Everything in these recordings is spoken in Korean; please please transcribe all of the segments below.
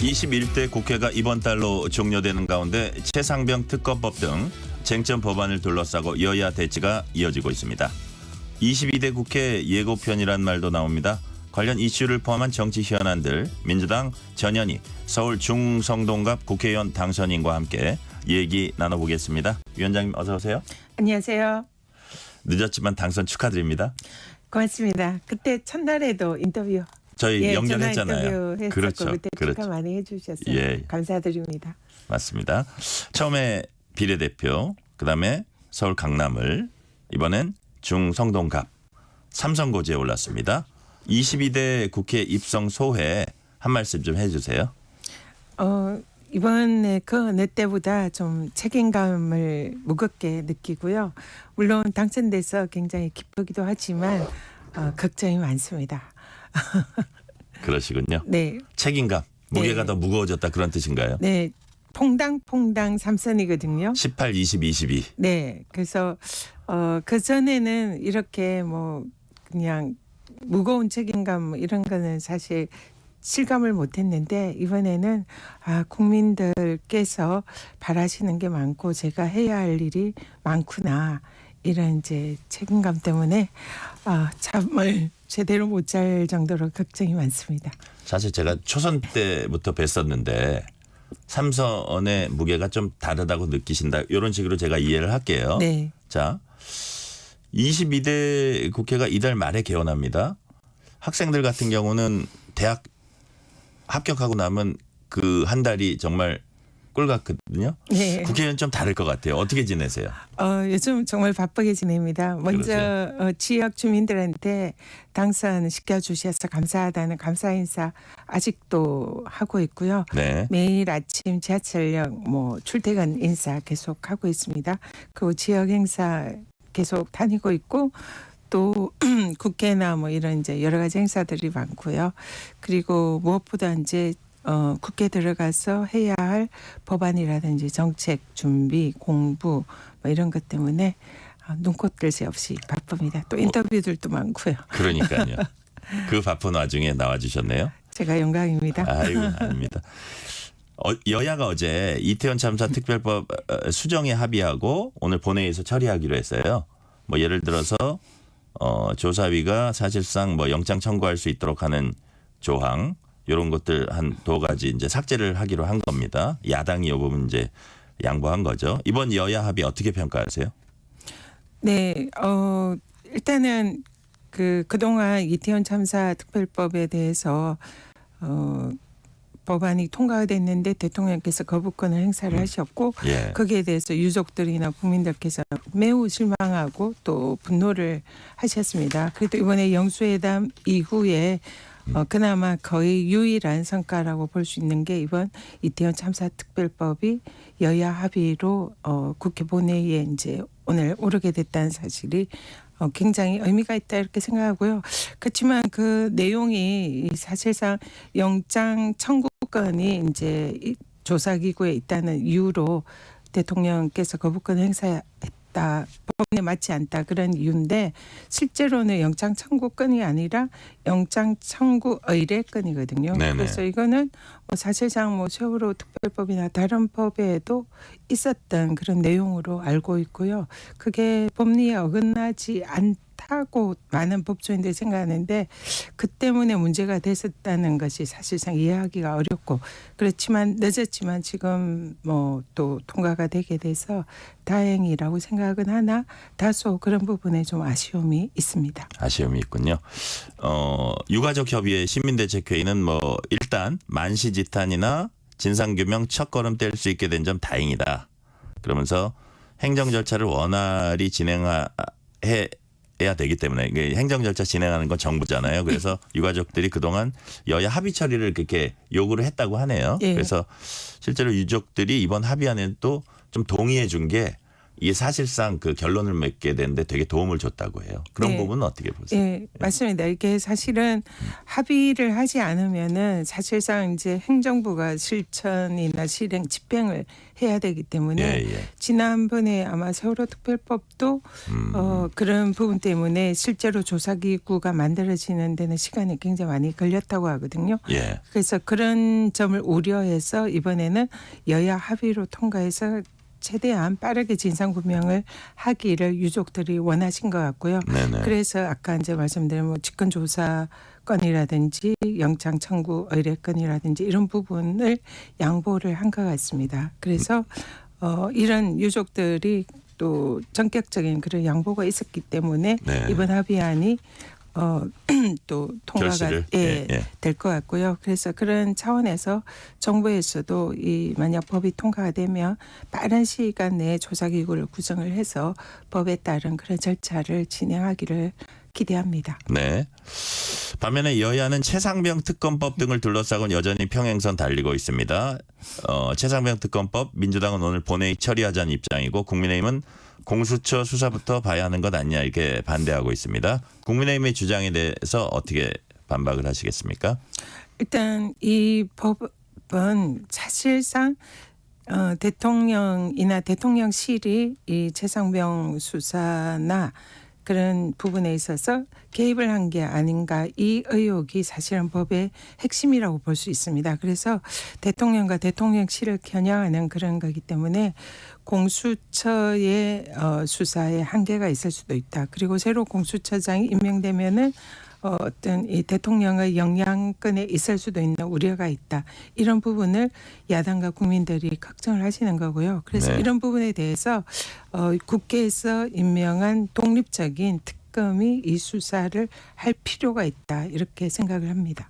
21대 국회가 이번 달로 종료되는 가운데 최상병 특검법 등 쟁점 법안을 둘러싸고 여야 대치가 이어지고 있습니다. 22대 국회 예고편이란 말도 나옵니다. 관련 이슈를 포함한 정치 현안들 민주당 전현희 서울 중성동갑 국회의원 당선인과 함께 얘기 나눠보겠습니다. 위원장님 어서 오세요. 안녕하세요. 늦었지만 당선 축하드립니다. 고맙습니다. 그때 첫날에도 인터뷰 저희 연결했잖아요. 전화 인터뷰 했었고 그렇죠. 그때 축하 많이 해주셨어요. 예. 감사드립니다. 맞습니다. 처음에 비례대표, 그다음에 서울 강남을, 이번엔 중성동갑, 삼선고지에 올랐습니다. 22대 국회 입성 소회 한 말씀 좀 해주세요. 이번에 그 어느 때보다 좀 책임감을 무겁게 느끼고요. 물론 당선돼서 굉장히 기쁘기도 하지만 걱정이 많습니다. 그러시군요. 네. 책임감, 무게가 네. 더 무거워졌다 그런 뜻인가요? 네. 퐁당퐁당 3선이거든요. 18, 20, 22. 네. 그래서 그 전에는 이렇게 뭐 그냥 무거운 책임감 뭐 이런 거는 사실 실감을 못했는데 이번에는 국민들께서 바라시는 게 많고 제가 해야 할 일이 많구나 이런 이제 책임감 때문에 잠을 제대로 못 잘 정도로 걱정이 많습니다. 사실 제가 초선 때부터 뵀었는데 삼선의 무게가 좀 다르다고 느끼신다. 이런 식으로 제가 이해를 할게요. 네. 자, 22대 국회가 이달 말에 개원합니다. 학생들 같은 경우는 대학 합격하고 나면 그 한 달이 정말 꿀 같거든요. 네. 국회는 좀 다를 것 같아요. 어떻게 지내세요? 요즘 정말 바쁘게 지냅니다. 먼저 지역 주민들한테 당선시켜 주셔서 감사하다는 감사 인사 아직도 하고 있고요. 네. 매일 아침 지하철역 출퇴근 인사 계속 하고 있습니다. 그 지역 행사 계속 다니고 있고 또 국회나 이런 이제 여러 가지 행사들이 많고요. 그리고 무엇보다 이제 국회 들어가서 해야 할 법안이라든지 정책 준비, 공부 이런 것 때문에 눈꽃 뜰 새 없이 바쁩니다. 또 인터뷰들도 많고요. 그러니까요. 그 바쁜 와중에 나와주셨네요. 제가 영광입니다. 아이고, 아닙니다. 여야가 어제 이태원 참사 특별법 수정에 합의하고 오늘 본회의에서 처리하기로 했어요. 예를 들어서 조사위가 사실상 영장 청구할 수 있도록 하는 조항 이런 것들 한 두 가지 이제 삭제를 하기로 한 겁니다. 야당이 이 부분 이제 양보한 거죠. 이번 여야 합의 어떻게 평가하세요? 네, 일단은 그동안 이태원 참사 특별법에 대해서 법안이 통과가 됐는데 대통령께서 거부권을 행사를 하셨고 예. 거기에 대해서 유족들이나 국민들께서 매우 실망하고 또 분노를 하셨습니다. 그래도 이번에 영수회담 이후에 그나마 거의 유일한 성과라고 볼 수 있는 게 이번 이태원 참사 특별법이 여야 합의로 국회 본회의에 이제 오늘 오르게 됐다는 사실이 굉장히 의미가 있다 이렇게 생각하고요. 그렇지만 그 내용이 사실상 영장 청구권이 이제 조사기구에 있다는 이유로 대통령께서 거부권 행사했다. 법에 맞지 않다 그런 이유인데 실제로는 영장 청구권이 아니라 영장 청구 의뢰권이거든요. 네네. 그래서 이거는 사실상 세월호 특별법이나 다른 법에도 있었던 그런 내용으로 알고 있고요. 그게 법리에 어긋나지 않다고 많은 법조인들이 생각하는데 그 때문에 문제가 됐었다는 것이 사실상 이해하기가 어렵고 그렇지만 늦었지만 지금 또 통과가 되게 돼서 다행이라고 생각은 하나 다소 그런 부분에 좀 아쉬움이 있습니다. 아쉬움이 있군요. 유가족 협의회 시민대책회의는 일단 만시지탄이나 진상규명 첫걸음 뗄 수 있게 된 점 다행이다. 그러면서 행정 절차를 원활히 진행해야 되기 때문에 행정 절차 진행하는 건 정부잖아요. 그래서 유가족들이 그동안 여야 합의 처리를 그렇게 요구를 했다고 하네요. 예. 그래서 실제로 유족들이 이번 합의안에 또 좀 동의해 준 게 이게 사실상 그 결론을 맺게 되는데 되게 도움을 줬다고 해요. 그런 네. 부분은 어떻게 보세요? 예, 맞습니다. 이게 사실은 합의를 하지 않으면은 사실상 이제 행정부가 실천이나 실행, 집행을 해야 되기 때문에 예, 예. 지난번에 아마 세월호 특별법도 그런 부분 때문에 실제로 조사기구가 만들어지는 데는 시간이 굉장히 많이 걸렸다고 하거든요. 예. 그래서 그런 점을 우려해서 이번에는 여야 합의로 통과해서 최대한 빠르게 진상규명을 하기를 유족들이 원하신 것 같고요. 네네. 그래서 아까 이제 말씀드린 뭐 직권조사건이라든지 영장 청구 의뢰건이라든지 이런 부분을 양보를 한 것 같습니다. 그래서 이런 유족들이 또 전격적인 그런 양보가 있었기 때문에 네. 이번 합의안이 또 통과가 결실을? 예, 예. 될 것 같고요. 그래서 그런 차원에서 정부에서도 이 만약 법이 통과가 되면 빠른 시간 내에 조사기구를 구성을 해서 법에 따른 그런 절차를 진행하기를 기대합니다. 네. 반면에 여야는 최상병 특검법 등을 둘러싸고 여전히 평행선 달리고 있습니다. 최상병 특검법 민주당은 오늘 본회의 처리하자는 입장이고 국민의힘은 공수처 수사부터 봐야 하는 것 아니냐 이렇게 반대하고 있습니다. 국민의힘의 주장에 대해서 어떻게 반박을 하시겠습니까? 일단 이 법은 사실상 대통령이나 대통령실이 이 최상병 수사나 그런 부분에 있어서 개입을 한 게 아닌가 이 의혹이 사실은 법의 핵심이라고 볼 수 있습니다. 그래서 대통령과 대통령실을 겨냥하는 그런 거기 때문에 공수처의 수사에 한계가 있을 수도 있다. 그리고 새로 공수처장이 임명되면은 어떤 이 대통령의 영향권에 있을 수도 있는 우려가 있다. 이런 부분을 야당과 국민들이 걱정을 하시는 거고요. 그래서 네. 이런 부분에 대해서 국회에서 임명한 독립적인 특검이 이 수사를 할 필요가 있다. 이렇게 생각을 합니다.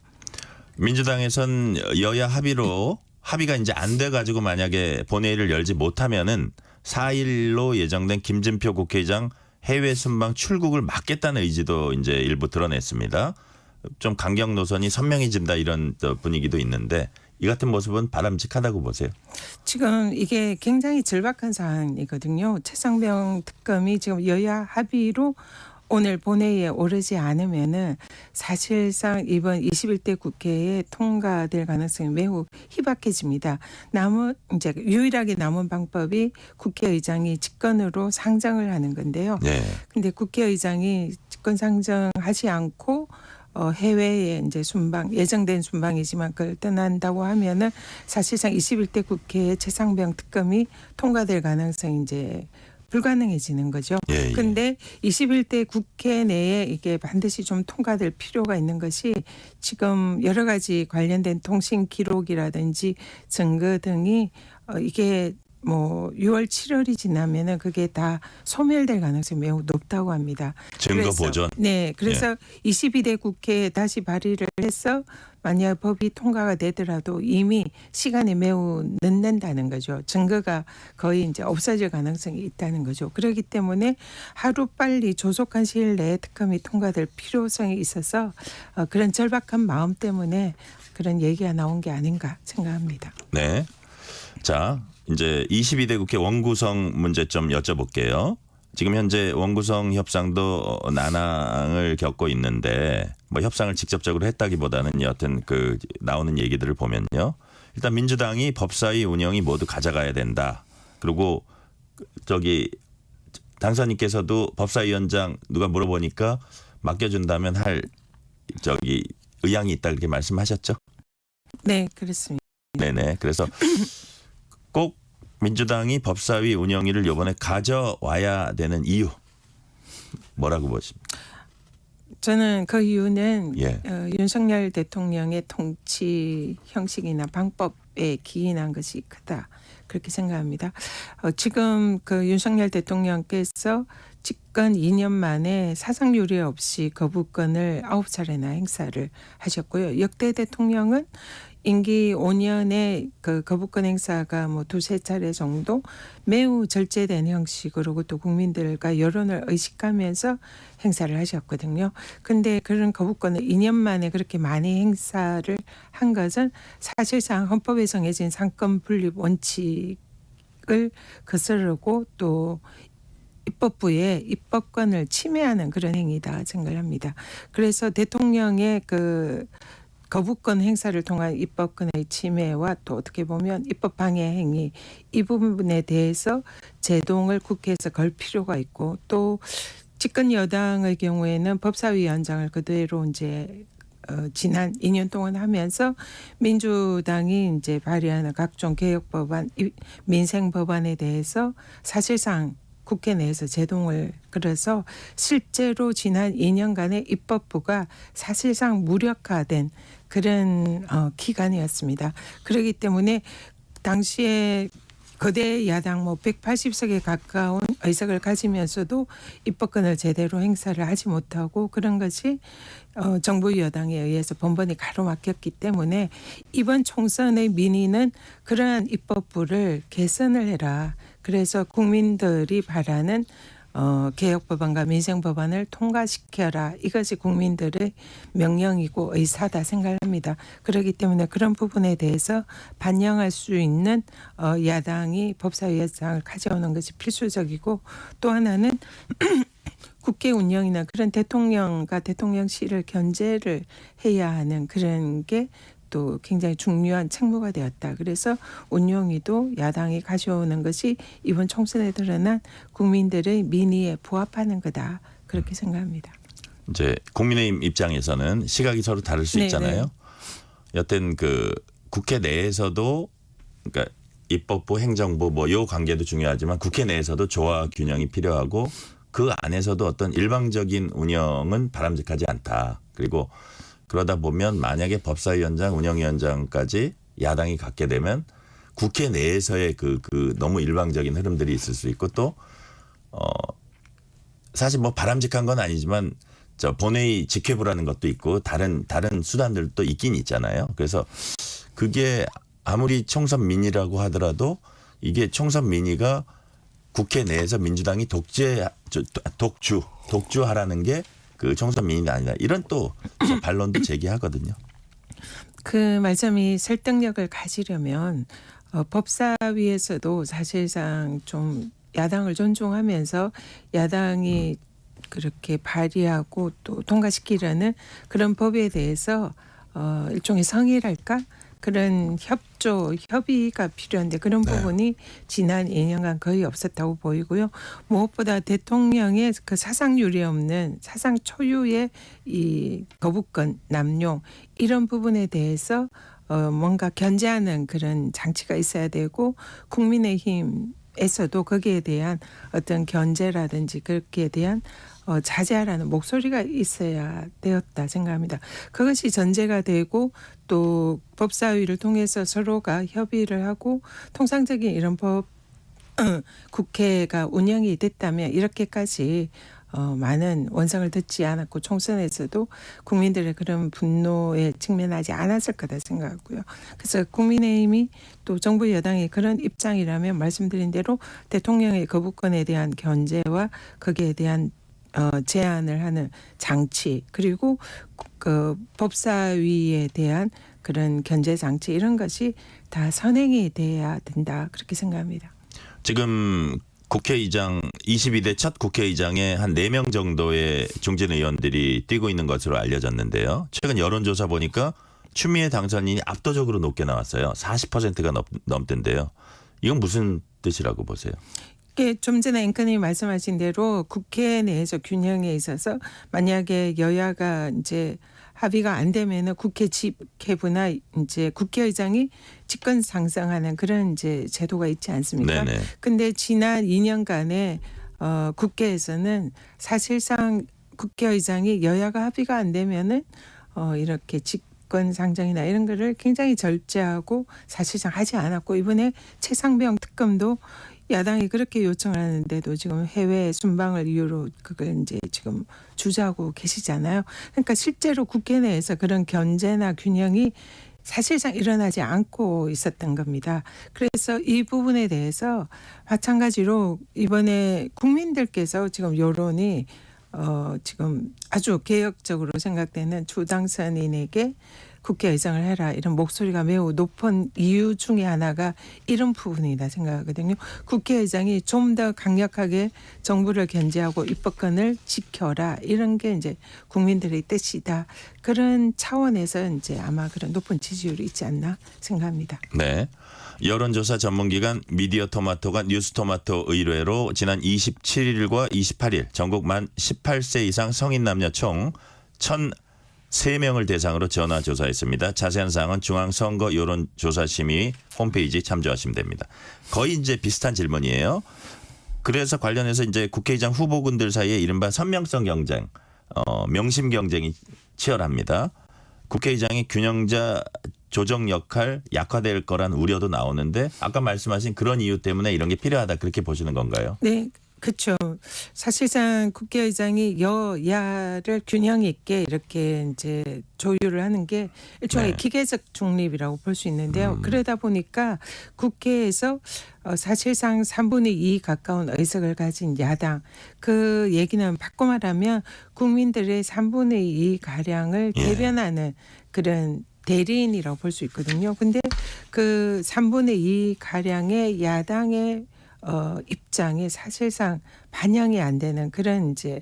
민주당에선 여야 합의가 이제 안 돼 가지고 만약에 본회의를 열지 못하면은 4일로 예정된 김진표 국회의장 해외 순방 출국을 막겠다는 의지도 이제 일부 드러냈습니다. 좀 강경 노선이 선명해진다 이런 분위기도 있는데 이 같은 모습은 바람직하다고 보세요. 지금 이게 굉장히 절박한 사안이거든요. 최상병 특검이 지금 여야 합의로 오늘 본회의에 오르지 않으면은 사실상 이번 21대 국회에 통과될 가능성이 매우 희박해집니다. 이제 유일하게 남은 방법이 국회의장이 직권으로 상정을 하는 건데요. 네. 근데 국회의장이 직권 상정하지 않고 해외에 이제 예정된 순방이지만 그걸 떠난다고 하면은 사실상 21대 국회의 최상병 특검이 통과될 가능성이 이제 불가능해지는 거죠. 예, 예. 근데 21대 국회 내에 이게 반드시 좀 통과될 필요가 있는 것이 지금 여러 가지 관련된 통신 기록이라든지 증거 등이 이게 뭐 6월 7월이 지나면은 그게 다 소멸될 가능성이 매우 높다고 합니다. 증거 보존. 네, 그래서 22대 국회에 다시 발의를 해서 만약 법이 통과가 되더라도 이미 시간이 매우 늦는다는 거죠. 증거가 거의 이제 없어질 가능성이 있다는 거죠. 그렇기 때문에 하루 빨리 조속한 시일 내에 특검이 통과될 필요성이 있어서 그런 절박한 마음 때문에 그런 얘기가 나온 게 아닌가 생각합니다. 네. 자, 이제 22대 국회 원구성 문제 좀 여쭤볼게요. 지금 현재 원구성 협상도 난항을 겪고 있는데 뭐 협상을 직접적으로 했다기보다는 여하튼 그 나오는 얘기들을 보면요. 일단 민주당이 법사위 운영이 모두 가져가야 된다. 그리고 저기 당선인께서도 법사위원장 누가 물어보니까 맡겨준다면 할 저기 의향이 있다 그렇게 말씀하셨죠? 네, 그렇습니다. 네네. 그래서 꼭 민주당이 법사위 운영위를 이번에 가져와야 되는 이유 뭐라고 보십니까? 저는 그 이유는 예. 윤석열 대통령의 통치 형식이나 방법에 기인한 것이 크다. 그렇게 생각합니다. 지금 그 윤석열 대통령께서 집권 2년 만에 사상 유례 없이 거부권을 9차례나 행사를 하셨고요. 역대 대통령은 임기 5년에 그 거부권 행사가 뭐 두세 차례 정도 매우 절제된 형식으로 또 국민들과 여론을 의식하면서 행사를 하셨거든요. 근데 그런 거부권을 2년 만에 그렇게 많이 행사를 한 것은 사실상 헌법에 정해진 상권 분립 원칙 법률을 거스르고 또 입법부의 입법권을 침해하는 그런 행위다 생각을 합니다. 그래서 대통령의 그 거부권 행사를 통한 입법권의 침해와 또 어떻게 보면 입법 방해 행위 이 부분에 대해서 제동을 국회에서 걸 필요가 있고 또 집권 여당의 경우에는 법사위원장을 그대로 이제 지난 2년 동안 하면서 민주당이 이제 발의하는 각종 개혁 법안, 민생 법안에 대해서 사실상 국회 내에서 제동을 걸어서 실제로 지난 2년간의 입법부가 사실상 무력화된 그런 기간이었습니다. 그렇기 때문에 당시에 거대 야당 180석에 가까운 의석을 가지면서도 입법권을 제대로 행사를 하지 못하고 그런 것이 정부 여당에 의해서 번번이 가로막혔기 때문에 이번 총선의 민의는 그러한 입법부를 개선을 해라. 그래서 국민들이 바라는 개혁 법안과 민생 법안을 통과시켜라. 이것이 국민들의 명령이고 의사다 생각합니다. 그렇기 때문에 그런 부분에 대해서 반영할 수 있는 야당이 법사위원장을 가져오는 것이 필수적이고 또 하나는 국회 운영이나 그런 대통령과 대통령실을 견제를 해야 하는 그런 게 또 굉장히 중요한 책무가 되었다. 그래서 운영위도 야당이 가져오는 것이 이번 총선에 드러난 국민들의 민의에 부합하는 거다. 그렇게 생각합니다. 이제 국민의힘 입장에서는 시각이 서로 다를 수 네, 있잖아요. 여튼 그 국회 내에서도 그러니까 입법부, 행정부 뭐 요 관계도 중요하지만 국회 내에서도 조화 균형이 필요하고 그 안에서도 어떤 일방적인 운영은 바람직하지 않다. 그리고 그러다 보면 만약에 법사위원장, 운영위원장까지 야당이 갖게 되면 국회 내에서의 그 너무 일방적인 흐름들이 있을 수 있고 또 사실 뭐 바람직한 건 아니지만 저 본회의 직회부라는 것도 있고 다른 수단들도 있긴 있잖아요. 그래서 그게 아무리 총선 민의라고 하더라도 이게 총선 민의가 국회 내에서 민주당이 독주하라는 게 그 총선 민의는 아니다. 이런 또 반론도 제기하거든요. 그 말씀이 설득력을 가지려면 법사위에서도 사실상 좀 야당을 존중하면서 야당이 그렇게 발의하고 또 통과시키려는 그런 법에 대해서 일종의 성의랄까? 그런 협의가 필요한데 그런 부분이 지난 2년간 거의 없었다고 보이고요. 무엇보다 대통령의 그 사상 유례 없는 사상 초유의 이 거부권 남용 이런 부분에 대해서 뭔가 견제하는 그런 장치가 있어야 되고 국민의힘에서도 거기에 대한 어떤 견제라든지 그렇게 대한 자제하라는 목소리가 있어야 되었다 생각합니다. 그것이 전제가 되고 또 법사위를 통해서 서로가 협의를 하고 통상적인 이런 국회가 운영이 됐다면 이렇게까지 많은 원성을 듣지 않았고 총선에서도 국민들의 그런 분노에 직면하지 않았을 거다 생각하고요. 그래서 국민의힘이 또 정부 여당의 그런 입장이라면 말씀드린 대로 대통령의 거부권에 대한 견제와 거기에 대한 제안을 하는 장치 그리고 그 법사위에 대한 그런 견제 장치 이런 것이 다 선행이 돼야 된다 그렇게 생각합니다. 지금 국회의장 22대 첫 국회의장에 한 4명 정도의 중진 의원들이 뛰고 있는 것으로 알려졌는데요. 최근 여론조사 보니까 추미애 당선인이 압도적으로 높게 나왔어요. 40%가 넘던데요. 이건 무슨 뜻이라고 보세요? 좀 전에 앵커님이 말씀하신 대로 국회 내에서 균형에 있어서 만약에 여야가 이제 합의가 안 되면은 국회 집회부나 이제 국회의장이 직권 상정하는 그런 이제 제도가 있지 않습니까? 네네. 근데 지난 2년간에 국회에서는 사실상 국회의장이 여야가 합의가 안 되면은 이렇게 직권 상정이나 이런 거를 굉장히 절제하고 사실상 하지 않았고 이번에 최상병 특검도 야당이 그렇게 요청을 하는데도 지금 해외 순방을 이유로 그걸 이제 지금 주저하고 계시잖아요. 그러니까 실제로 국회 내에서 그런 견제나 균형이 사실상 일어나지 않고 있었던 겁니다. 그래서 이 부분에 대해서 마찬가지로 이번에 국민들께서 지금 여론이 지금 아주 개혁적으로 생각되는 주 당선인에게 국회의장을 해라 이런 목소리가 매우 높은 이유 중에 하나가 이런 부분이다 생각하거든요. 국회의장이 좀 더 강력하게 정부를 견제하고 입법권을 지켜라 이런 게 이제 국민들의 뜻이다. 그런 차원에서 이제 아마 그런 높은 지지율이 있지 않나 생각합니다. 네. 여론조사 전문기관 미디어토마토가 뉴스토마토 의뢰로 지난 27일과 28일 전국 만 18세 이상 성인 남녀 총 1,003명을 대상으로 전화조사했습니다. 자세한 사항은 중앙선거 여론조사심의 홈페이지 참조하시면 됩니다. 거의 이제 비슷한 질문이에요. 그래서 관련해서 이제 국회의장 후보군들 사이에 이른바 선명성 경쟁, 명심 경쟁이 치열합니다. 국회의장이 균형자 조정 역할 약화될 거란 우려도 나오는데 아까 말씀하신 그런 이유 때문에 이런 게 필요하다 그렇게 보시는 건가요? 네. 그렇죠. 사실상 국회의장이 여야를 균형 있게 이렇게 이제 조율을 하는 게 일종의 네. 기계적 중립이라고 볼 수 있는데요. 그러다 보니까 국회에서 사실상 3분의 2 가까운 의석을 가진 야당 그 얘기는 바꿔 말하면 국민들의 3분의 2 가량을 예. 대변하는 그런 대리인이라고 볼 수 있거든요. 근데 그 3분의 2 가량의 야당의 입장이 사실상 반영이 안 되는 그런 이제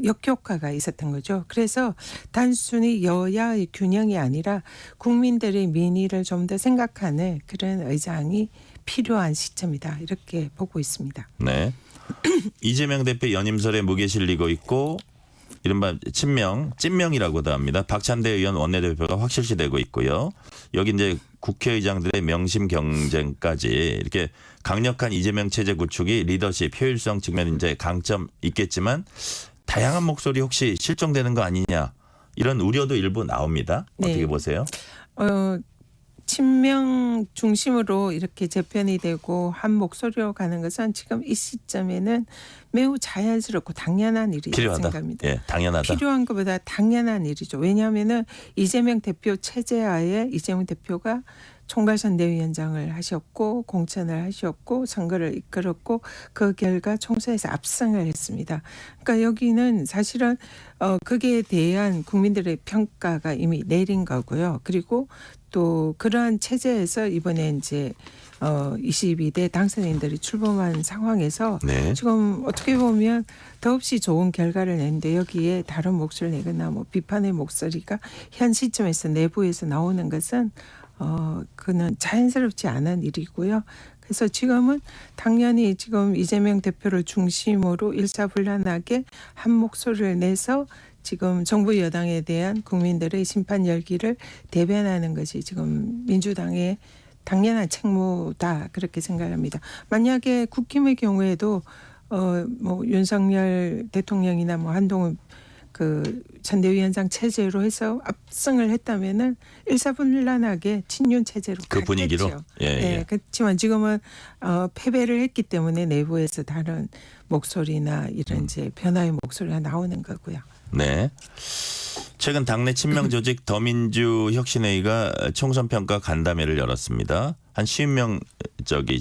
역효과가 있었던 거죠. 그래서 단순히 여야의 균형이 아니라 국민들의 민의를 좀 더 생각하는 그런 의장이 필요한 시점이다. 이렇게 보고 있습니다. 네. 이재명 대표 연임설에 무게 실리고 있고 이른바 찐명이라고도 합니다. 박찬대 의원 원내대표가 확실시되고 있고요. 여기 이제 국회의장들의 명심 경쟁까지 이렇게 강력한 이재명 체제 구축이 리더십 효율성 측면 이제 강점 있겠지만 다양한 목소리 혹시 실종되는 거 아니냐 이런 우려도 일부 나옵니다. 어떻게 네. 보세요? 친명 중심으로 이렇게 재편이 되고 한 목소리로 가는 것은 지금 이 시점에는 매우 자연스럽고 당연한 일이라고 필요하다. 생각합니다. 예, 당연하다. 필요한 것보다 당연한 일이죠. 왜냐하면은 이재명 대표 체제하에 이재명 대표가 총괄선대위원장을 하셨고 공천을 하셨고 선거를 이끌었고 그 결과 총선에서 압승을 했습니다. 그러니까 여기는 사실은 거기에 대한 국민들의 평가가 이미 내린 거고요. 그리고 또 그러한 체제에서 이번에 이제 22대 당선인들이 출범한 상황에서 네. 지금 어떻게 보면 더없이 좋은 결과를 냈는데 여기에 다른 목소리를 내거나 뭐 비판의 목소리가 현 시점에서 내부에서 나오는 것은 그는 자연스럽지 않은 일이고요. 그래서 지금은 당연히 지금 이재명 대표를 중심으로 일사불란하게 한 목소리를 내서 지금 정부 여당에 대한 국민들의 심판 열기를 대변하는 것이 지금 민주당의 당연한 책무다 그렇게 생각합니다. 만약에 국힘의 경우에도 뭐 윤석열 대통령이나 뭐 한동훈 그 선대위원장 체제로 해서 압승을 했다면은 일사불란하게 친윤 체제로 그 갔겠죠. 분위기로? 예, 예. 네, 그렇지만 지금은 패배를 했기 때문에 내부에서 다른 목소리나 이런 이제 변화의 목소리가 나오는 거고요. 네. 최근 당내 친명 조직 더민주 혁신회의가 총선 평가 간담회를 열었습니다. 한 50명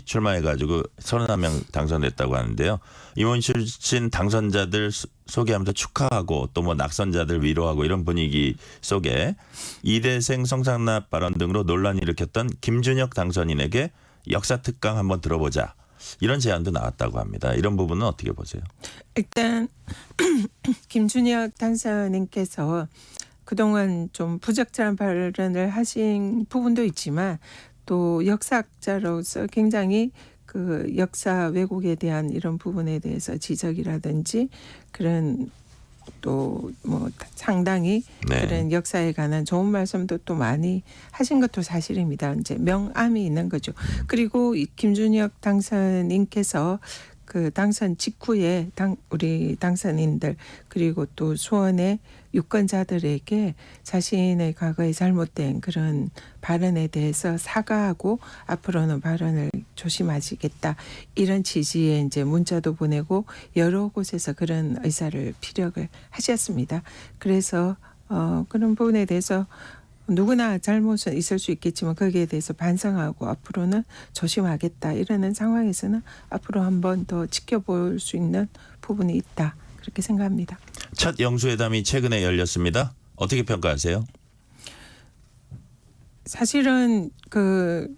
출마해가지고 31명 당선됐다고 하는데요. 임원 출신 당선자들 소개하면서 축하하고 또 뭐 낙선자들 위로하고 이런 분위기 속에 이대생 성상납 발언 등으로 논란을 일으켰던 김준혁 당선인에게 역사 특강 한번 들어보자. 이런 제안도 나왔다고 합니다. 이런 부분은 어떻게 보세요? 일단 김준혁 당선인께서 그동안 좀 부적절한 발언을 하신 부분도 있지만 또 역사학자로서 굉장히 그 역사 왜곡에 대한 이런 부분에 대해서 지적이라든지 그런 또 뭐 상당히 네. 그런 역사에 관한 좋은 말씀도 또 많이 하신 것도 사실입니다. 이제 명암이 있는 거죠. 그리고 이 김준혁 당선인께서 그 당선 직후에 우리 당선인들 그리고 또 수원의 유권자들에게 자신의 과거에 잘못된 그런 발언에 대해서 사과하고 앞으로는 발언을 조심하시겠다 이런 취지의 이제 문자도 보내고 여러 곳에서 그런 의사를 피력을 하셨습니다. 그래서 그런 부분에 대해서 누구나 잘못은 있을 수 있겠지만 거기에 대해서 반성하고 앞으로는 조심하겠다 이러는 상황에서는 앞으로 한 번 더 지켜볼 수 있는 부분이 있다 그렇게 생각합니다. 첫 영수회담이 최근에 열렸습니다. 어떻게 평가하세요? 어떻게 평가하세요? 사실은 그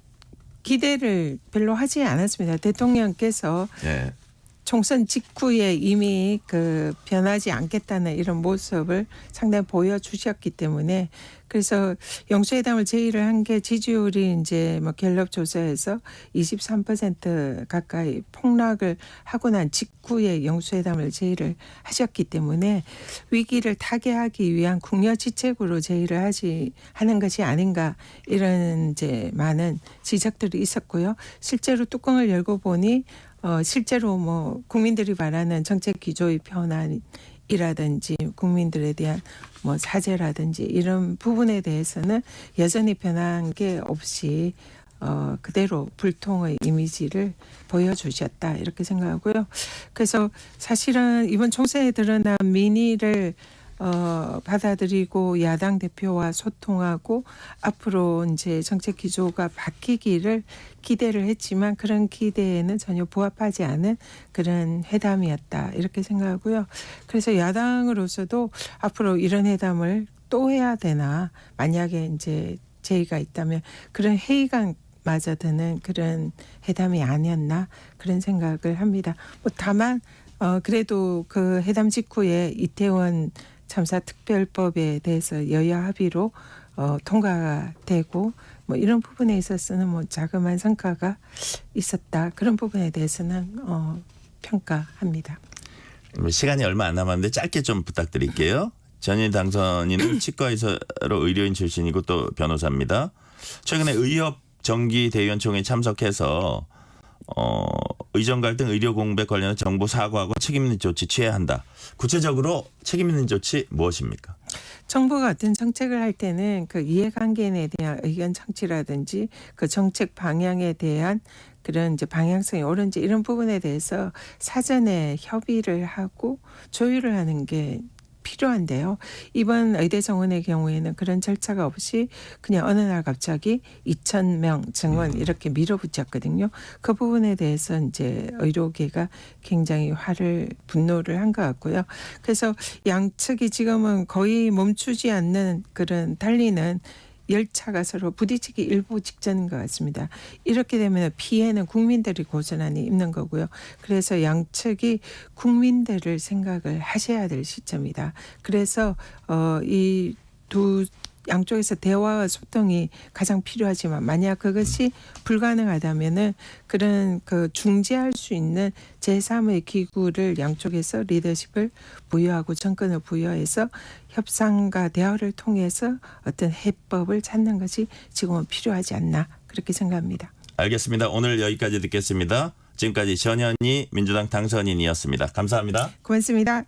기대를 별로 하지 않았습니다. 대통령께서 예. 총선 직후에 이미 그 변하지 않겠다는 이런 모습을 상당히 보여주셨기 때문에 그래서 영수회담을 제의를 한 게 지지율이 이제 뭐 갤럽 조사에서 23% 가까이 폭락을 하고 난 직후에 영수회담을 제의를 하셨기 때문에 위기를 타개하기 위한 국려지책으로 제의를 하는 것이 아닌가 이런 이제 많은 지적들이 있었고요. 실제로 뚜껑을 열고 보니 실제로 뭐 국민들이 바라는 정책 기조의 변환이라든지 국민들에 대한 뭐 사죄라든지 이런 부분에 대해서는 여전히 변한 게 없이 그대로 불통의 이미지를 보여주셨다 이렇게 생각하고요. 그래서 사실은 이번 총선에 드러난 민의를 받아들이고 야당 대표와 소통하고 앞으로 이제 정책 기조가 바뀌기를 기대를 했지만 그런 기대에는 전혀 부합하지 않은 그런 회담이었다 이렇게 생각하고요. 그래서 야당으로서도 앞으로 이런 회담을 또 해야 되나 만약에 이제 제의가 있다면 그런 회의감 마저 드는 그런 회담이 아니었나 그런 생각을 합니다. 뭐 다만 그래도 그 회담 직후에 이태원 참사 특별법에 대해서 여야 합의로 통과가 되고 뭐 이런 부분에 있어서는 뭐 자그마한 성과가 있었다. 그런 부분에 대해서는 평가합니다. 시간이 얼마 안 남았는데 짧게 좀 부탁드릴게요. 전일 당선인은 치과의사로 의료인 출신이고 또 변호사입니다. 최근에 의협 정기 대의원총회에 참석해서 의정 갈등 의료 공백 관련해 정부 사과하고 책임 있는 조치 취해야 한다. 구체적으로 책임 있는 조치 무엇입니까? 정부가 어떤 정책을 할 때는 그 이해관계에 대한 의견 창취라든지 그 정책 방향에 대한 그런 이제 방향성이 옳은지 이런 부분에 대해서 사전에 협의를 하고 조율을 하는 게 필요한데요. 이번 의대 정원의 경우에는 그런 절차가 없이 그냥 어느 날 갑자기 2,000명 증원 이렇게 밀어붙였거든요. 그 부분에 대해서 이제 의료계가 굉장히 분노를 한 것 같고요. 그래서 양측이 지금은 거의 멈추지 않는 그런 달리는 열차가 서로 부딪히기 일보 직전인 것 같습니다. 이렇게 되면 피해는 국민들이 고스란히 입는 거고요. 그래서 양측이 국민들을 생각을 하셔야 될 시점이다. 그래서 이 두 양쪽에서 대화와 소통이 가장 필요하지만 만약 그것이 불가능하다면은 그런 그 중재할 수 있는 제3의 기구를 양쪽에서 리더십을 부여하고 정권을 부여해서 협상과 대화를 통해서 어떤 해법을 찾는 것이 지금은 필요하지 않나 그렇게 생각합니다. 알겠습니다. 오늘 여기까지 듣겠습니다. 지금까지 전현희 민주당 당선인이었습니다. 감사합니다. 고맙습니다.